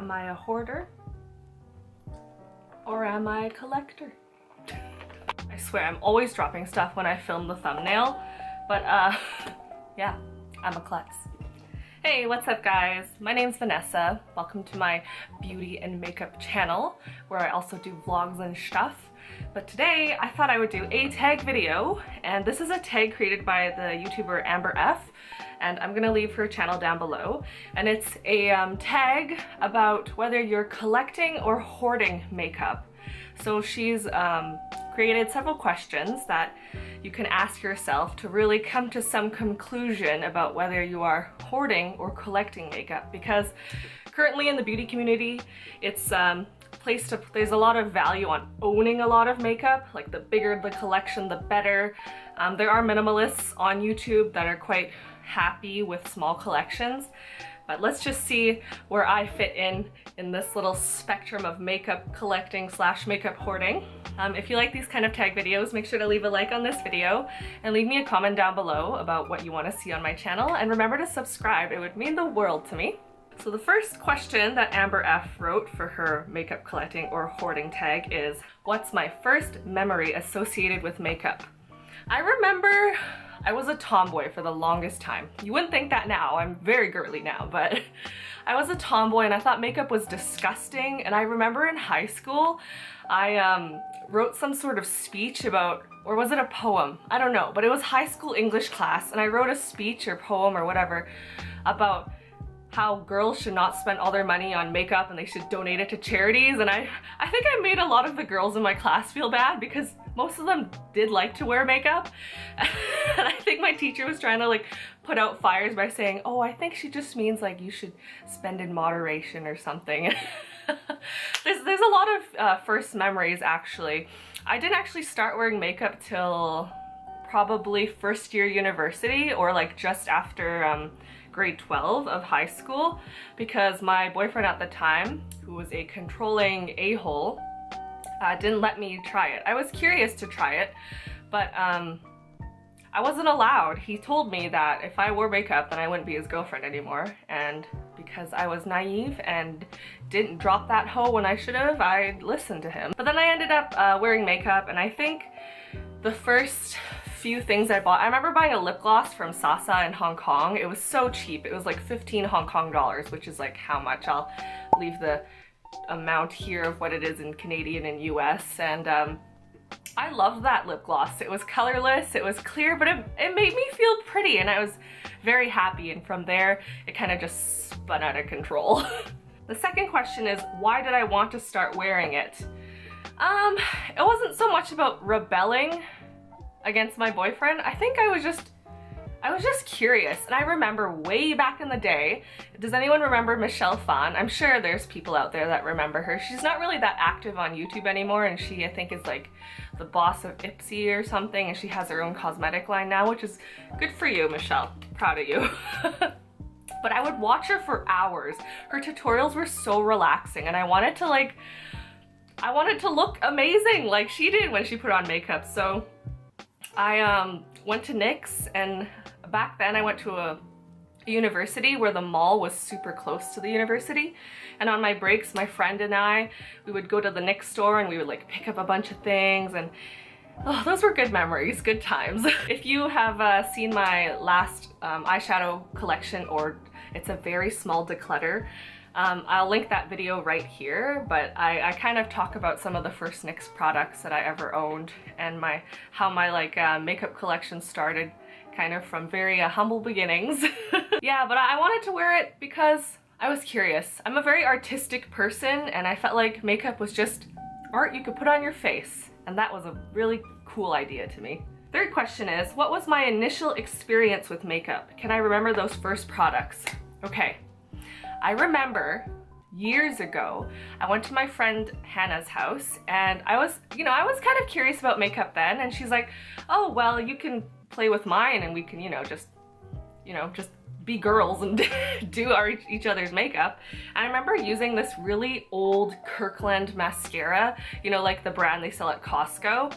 Am I a hoarder? Or am I a collector? I swear, I'm always dropping stuff when I film the thumbnail, but yeah, I'm a klutz. Hey, what's up guys? My name's Vanessa. Welcome to my beauty and makeup channel, where I also do vlogs and stuff. But today, I thought I would do a tag video, and this is a tag created by the YouTuber Amber F, and I'm gonna leave her channel down below. And it's a tag about whether you're collecting or hoarding makeup. So she's created several questions that you can ask yourself to really come to some conclusion about whether you are hoarding or collecting makeup, because currently in the beauty community, it's there's a lot of value on owning a lot of makeup. Like, the bigger the collection, the better. There are minimalists on YouTube that are quite happy with small collections, but let's just see where I fit in this little spectrum of makeup collecting / makeup hoarding. If you like these kind of tag videos, make sure to leave a like on this video and leave me a comment down below about what you want to see on my channel, and remember to subscribe. It would mean the world to me. So the first question that Amber F wrote for her makeup collecting or hoarding tag is, what's my first memory associated with makeup? I remember I was a tomboy for the longest time. You wouldn't think that now, I'm very girly now, but I was a tomboy and I thought makeup was disgusting. And I remember in high school, I wrote some sort of speech about, or was it a poem? I don't know, but it was high school English class, and I wrote a speech or poem or whatever about how girls should not spend all their money on makeup and they should donate it to charities. And I think I made a lot of the girls in my class feel bad, because most of them did like to wear makeup. And I think my teacher was trying to like put out fires by saying, oh, I think she just means like you should spend in moderation or something. There's a lot of first memories actually. I didn't actually start wearing makeup till probably first year university, or like just after grade 12 of high school, because my boyfriend at the time, who was a controlling a-hole, didn't let me try it. I was curious to try it, but I wasn't allowed. He told me that if I wore makeup, then I wouldn't be his girlfriend anymore, and because I was naive and didn't drop that hoe when I should have, I listened to him. But then I ended up wearing makeup, and I think the first few things I bought, I remember buying a lip gloss from Sasa in Hong Kong. It was so cheap. It was like 15 Hong Kong dollars, which is like how much? I'll leave the amount here of what it is in Canadian and US. And I loved that lip gloss. It was colorless, it was clear, but it made me feel pretty, and I was very happy. And from there, it kind of just spun out of control. The second question is, why did I want to start wearing it? It wasn't so much about rebelling against my boyfriend. I think I was just curious. And I remember way back in the day, does anyone remember Michelle Phan? I'm sure there's people out there that remember her. She's not really that active on YouTube anymore, and she, I think, is like the boss of Ipsy or something, and she has her own cosmetic line now, which is good for you, Michelle. Proud of you. But I would watch her for hours. Her tutorials were so relaxing, and I wanted to look amazing like she did when she put on makeup. So I went to NYX, and back then I went to a university where the mall was super close to the university, and on my breaks, my friend and I, we would go to the NYX store and we would like pick up a bunch of things, and oh, those were good memories, good times. If you have seen my last eyeshadow collection, or it's a very small declutter, I'll link that video right here, but I kind of talk about some of the first NYX products that I ever owned, and how my like makeup collection started, kind of from very humble beginnings. Yeah, but I wanted to wear it because I was curious. I'm a very artistic person, and I felt like makeup was just art you could put on your face, and that was a really cool idea to me. Third question is, what was my initial experience with makeup? Can I remember those first products? Okay. I remember years ago, I went to my friend Hannah's house, and I was kind of curious about makeup then, and she's like, oh, well, you can play with mine and we can, just be girls and do each other's makeup. And I remember using this really old Kirkland mascara, like the brand they sell at Costco,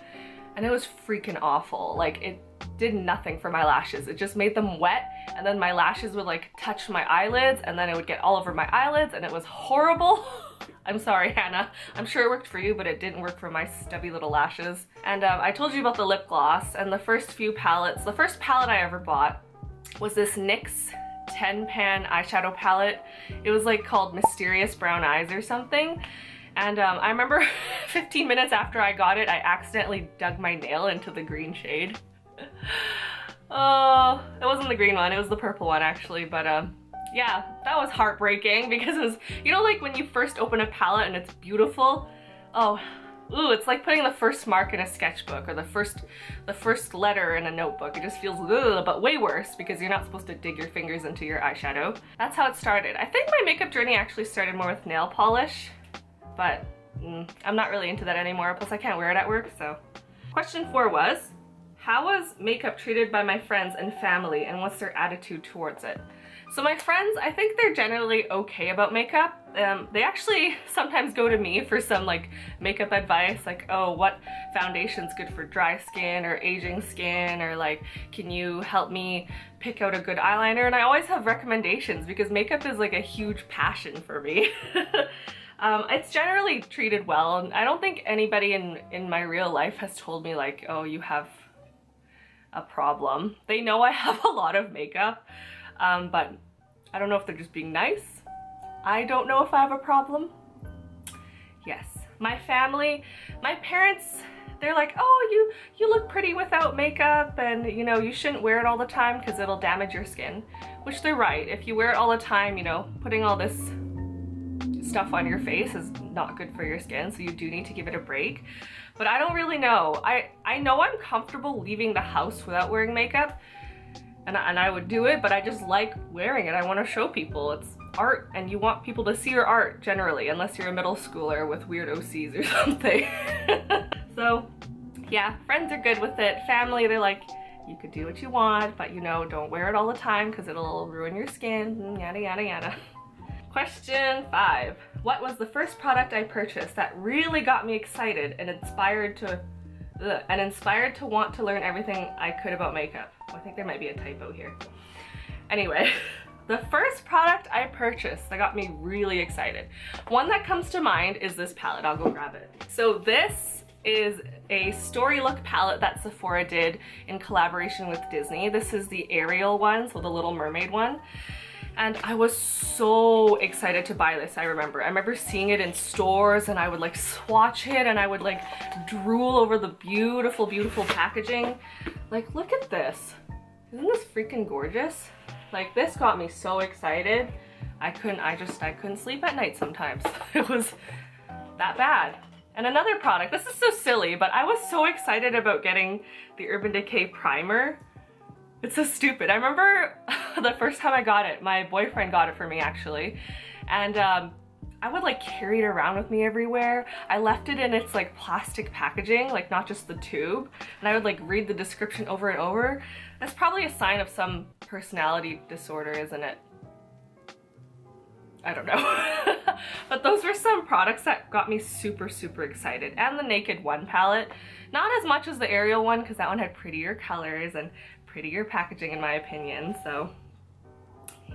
and it was freaking awful. Like, did nothing for my lashes. It just made them wet, and then my lashes would like touch my eyelids, and then it would get all over my eyelids, and it was horrible. I'm sorry, Hannah. I'm sure it worked for you, but it didn't work for my stubby little lashes. And I told you about the lip gloss and the first few palettes. The first palette I ever bought was this NYX 10-pan eyeshadow palette. It was like called Mysterious Brown Eyes or something. And I remember 15 minutes after I got it, I accidentally dug my nail into the green shade. Oh, it wasn't the green one, it was the purple one actually, but yeah, that was heartbreaking because it was, you know, like when you first open a palette and it's beautiful? Oh, ooh, it's like putting the first mark in a sketchbook or the first letter in a notebook. It just feels ugh, but way worse because you're not supposed to dig your fingers into your eyeshadow. That's how it started. I think my makeup journey actually started more with nail polish, but I'm not really into that anymore, plus I can't wear it at work, so. Question 4 was, how was makeup treated by my friends and family, and what's their attitude towards it? So my friends, I think they're generally okay about makeup. They actually sometimes go to me for some like makeup advice, like, oh, what foundation's good for dry skin or aging skin, or like, can you help me pick out a good eyeliner? And I always have recommendations because makeup is like a huge passion for me. It's generally treated well, and I don't think anybody in my real life has told me like, oh, you have a problem. They know I have a lot of makeup, but I don't know if they're just being nice. I don't know if I have a problem. Yes, my family, my parents, they're like, oh, you look pretty without makeup, and you know, you shouldn't wear it all the time because it'll damage your skin, which they're right. If you wear it all the time, you know, putting all this stuff on your face is not good for your skin, so you do need to give it a break. But I don't really know. I know I'm comfortable leaving the house without wearing makeup, and I would do it, but I just like wearing it. I want to show people. It's art, and you want people to see your art generally, unless you're a middle schooler with weird OCs or something. So yeah, friends are good with it. Family, they're like, you could do what you want, but you know, don't wear it all the time because it'll ruin your skin, yada yada yada. Question 5. What was the first product I purchased that really got me excited and inspired to want to learn everything I could about makeup? I think there might be a typo here. Anyway, the first product I purchased that got me really excited. One that comes to mind is this palette. I'll go grab it. So this is a story look palette that Sephora did in collaboration with Disney. This is the Ariel one, so the Little Mermaid one. And I was so excited to buy this. I remember seeing it in stores, and I would like swatch it, and I would like drool over the beautiful, beautiful packaging. Like, look at this. Isn't this freaking gorgeous? Like, this got me so excited. I couldn't sleep at night sometimes. It was that bad. And another product, this is so silly, but I was so excited about getting the Urban Decay primer. It's so stupid. I remember the first time I got it, my boyfriend got it for me actually, and I would like carry it around with me everywhere. I left it in its like plastic packaging, like not just the tube, and I would like read the description over and over. That's probably a sign of some personality disorder, isn't it? I don't know. But those were some products that got me super, super excited. And the Naked One palette. Not as much as the Ariel one, because that one had prettier colors and prettier packaging in my opinion, so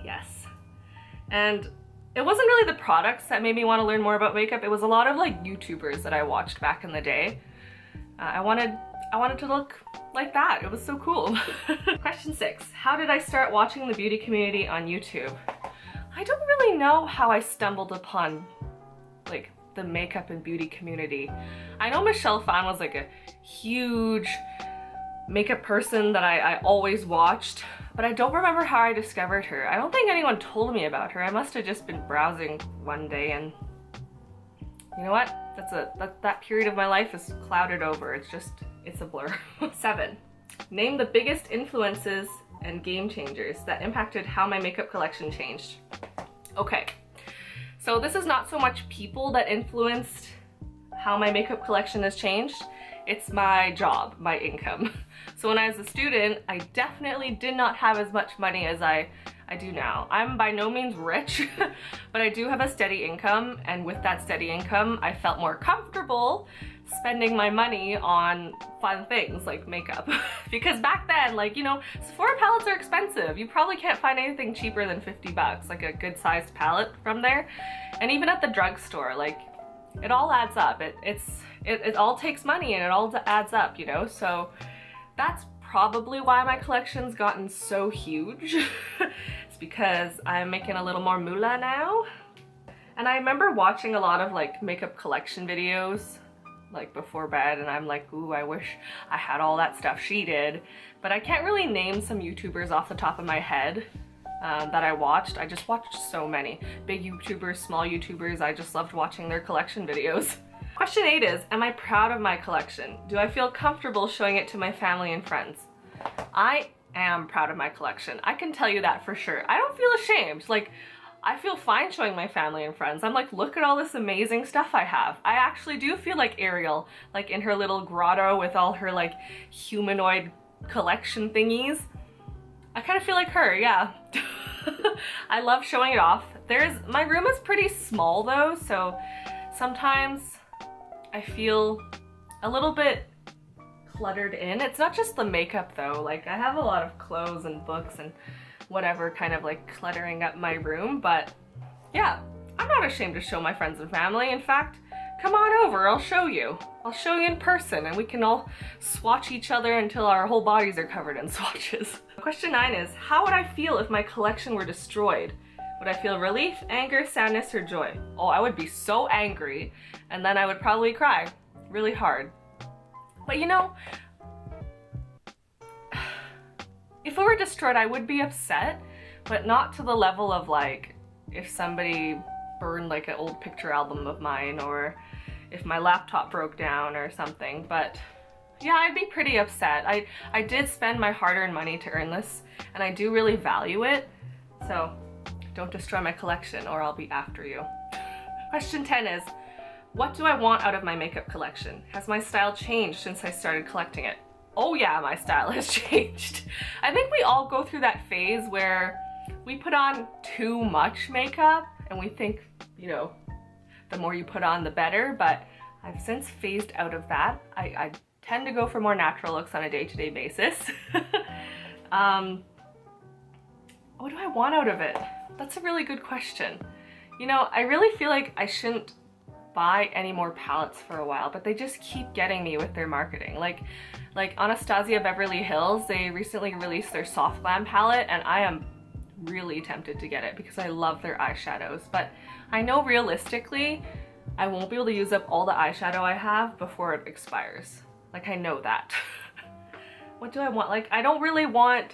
yes. And it wasn't really the products that made me want to learn more about makeup. It was a lot of like YouTubers that I watched back in the day. I wanted to look like that. It was so cool. Question 6. How did I start watching the beauty community on YouTube? I don't really know how I stumbled upon like the makeup and beauty community. I know Michelle Phan was like a huge makeup person that I always watched, but I don't remember how I discovered her. I don't think anyone told me about her. I must have just been browsing one day, and you know what? That period of my life is clouded over. It's a blur. 7. Name the biggest influences and game changers that impacted how my makeup collection changed. Okay, so this is not so much people that influenced how my makeup collection has changed. It's my job, my income. So when I was a student, I definitely did not have as much money as I do now. I'm by no means rich, but I do have a steady income, and with that steady income, I felt more comfortable spending my money on fun things like makeup. Because back then, like, you know, Sephora palettes are expensive. You probably can't find anything cheaper than 50 bucks, like a good sized palette from there. And even at the drugstore, like, it all adds up. It all takes money and it all adds up, you know? So that's probably why my collection's gotten so huge. It's because I'm making a little more moolah now. And I remember watching a lot of like makeup collection videos like before bed, and I'm like, ooh, I wish I had all that stuff she did. But I can't really name some YouTubers off the top of my head that I watched. I just watched so many. Big YouTubers, small YouTubers, I just loved watching their collection videos. Question 8 is, am I proud of my collection? Do I feel comfortable showing it to my family and friends? I am proud of my collection. I can tell you that for sure. I don't feel ashamed. Like, I feel fine showing my family and friends. I'm like, look at all this amazing stuff I have. I actually do feel like Ariel, like in her little grotto with all her like humanoid collection thingies. I kind of feel like her, yeah. I love showing it off. My room is pretty small though, so sometimes I feel a little bit cluttered in. It's not just the makeup though. Like, I have a lot of clothes and books and whatever kind of like cluttering up my room, but yeah, I'm not ashamed to show my friends and family. In fact, come on over, I'll show you. I'll show you in person and we can all swatch each other until our whole bodies are covered in swatches. Question 9 is, how would I feel if my collection were destroyed? Would I feel relief, anger, sadness, or joy? Oh, I would be so angry, and then I would probably cry really hard. But you know, if it were destroyed, I would be upset, but not to the level of like, if somebody burned like an old picture album of mine, or if my laptop broke down or something. But yeah, I'd be pretty upset. I did spend my hard-earned money to earn this, and I do really value it. So don't destroy my collection or I'll be after you. Question 10 is, what do I want out of my makeup collection? Has my style changed since I started collecting it? Oh yeah, my style has changed. I think we all go through that phase where we put on too much makeup and we think, you know, the more you put on the better, but I've since phased out of that. I tend to go for more natural looks on a day-to-day basis. What do I want out of it? That's a really good question. You know, I really feel like I shouldn't buy any more palettes for a while, but they just keep getting me with their marketing. Like Anastasia Beverly Hills, they recently released their Soft Glam palette, and I am really tempted to get it because I love their eyeshadows. But I know realistically, I won't be able to use up all the eyeshadow I have before it expires. Like, I know that. What do I want? Like, I don't really want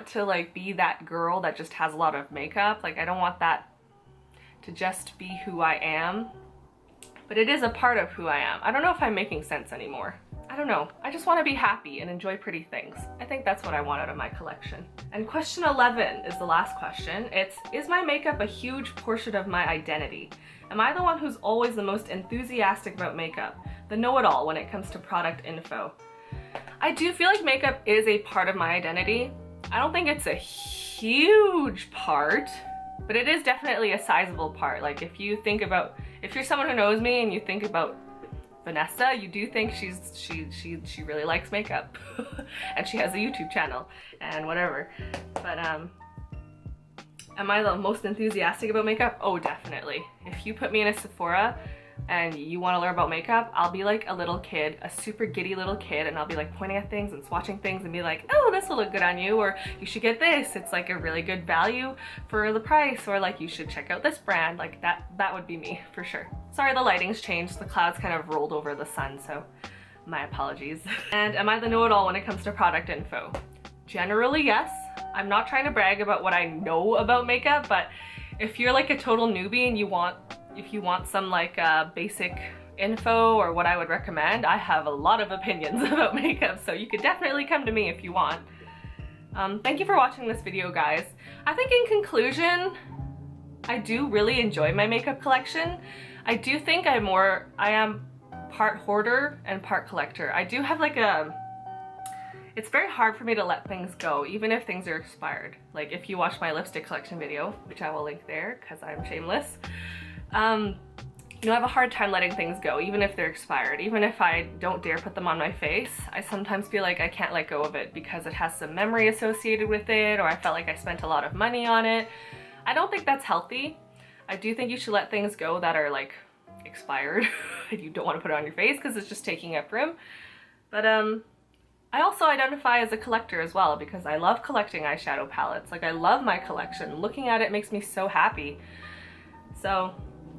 to like be that girl that just has a lot of makeup. Like, I don't want that to just be who I am, but it is a part of who I am. I don't know if I'm making sense anymore. I don't know. I just want to be happy and enjoy pretty things. I think that's what I want out of my collection. And question 11 is the last question. It's, is my makeup a huge portion of my identity? Am I the one who's always the most enthusiastic about makeup? The know-it-all when it comes to product info? I do feel like makeup is a part of my identity. I don't think it's a huge part, but it is definitely a sizable part. Like, if you're someone who knows me and you think about Vanessa, you do think she really likes makeup and she has a YouTube channel and whatever. But am I the most enthusiastic about makeup? Oh, definitely. If you put me in a Sephora and you want to learn about makeup, I'll be like a little kid, a super giddy little kid, and I'll be like pointing at things and swatching things and be like, oh, this will look good on you, or you should get this, it's like a really good value for the price, or like you should check out this brand. Like that would be me for sure. Sorry, the lighting's changed, the clouds kind of rolled over the sun, so my apologies. And am I the know-it-all when it comes to product info? Generally, yes. I'm not trying to brag about what I know about makeup, but if you're like a total newbie and if you want some like basic info or what I would recommend, I have a lot of opinions about makeup, so you could definitely come to me if you want. Thank you for watching this video, guys. I think in conclusion, I do really enjoy my makeup collection. I do think I am part hoarder and part collector. I do have like it's very hard for me to let things go, even if things are expired. Like, if you watch my lipstick collection video, which I will link there because I'm shameless, You know, I have a hard time letting things go, even if they're expired. Even if I don't dare put them on my face, I sometimes feel like I can't let go of it because it has some memory associated with it, or I felt like I spent a lot of money on it. I don't think that's healthy. I do think you should let things go that are like expired if you don't want to put it on your face because it's just taking up room. But I also identify as a collector as well because I love collecting eyeshadow palettes. Like, I love my collection. Looking at it makes me so happy. So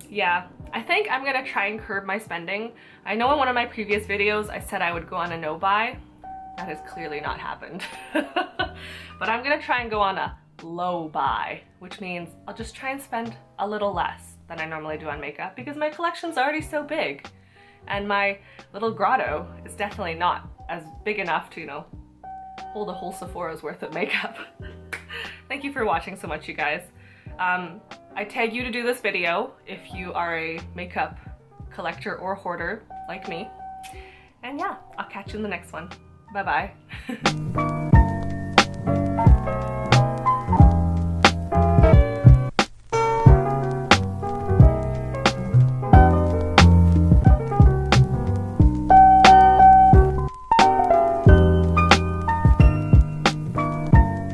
yeah, I think I'm gonna try and curb my spending. I know in one of my previous videos I said I would go on a no buy. That has clearly not happened. But I'm gonna try and go on a low buy, which means I'll just try and spend a little less than I normally do on makeup because my collection's already so big. And my little grotto is definitely not as big enough to, you know, hold a whole Sephora's worth of makeup. Thank you for watching so much, you guys. I tag you to do this video if you are a makeup collector or hoarder like me. And yeah, I'll catch you in the next one. Bye-bye.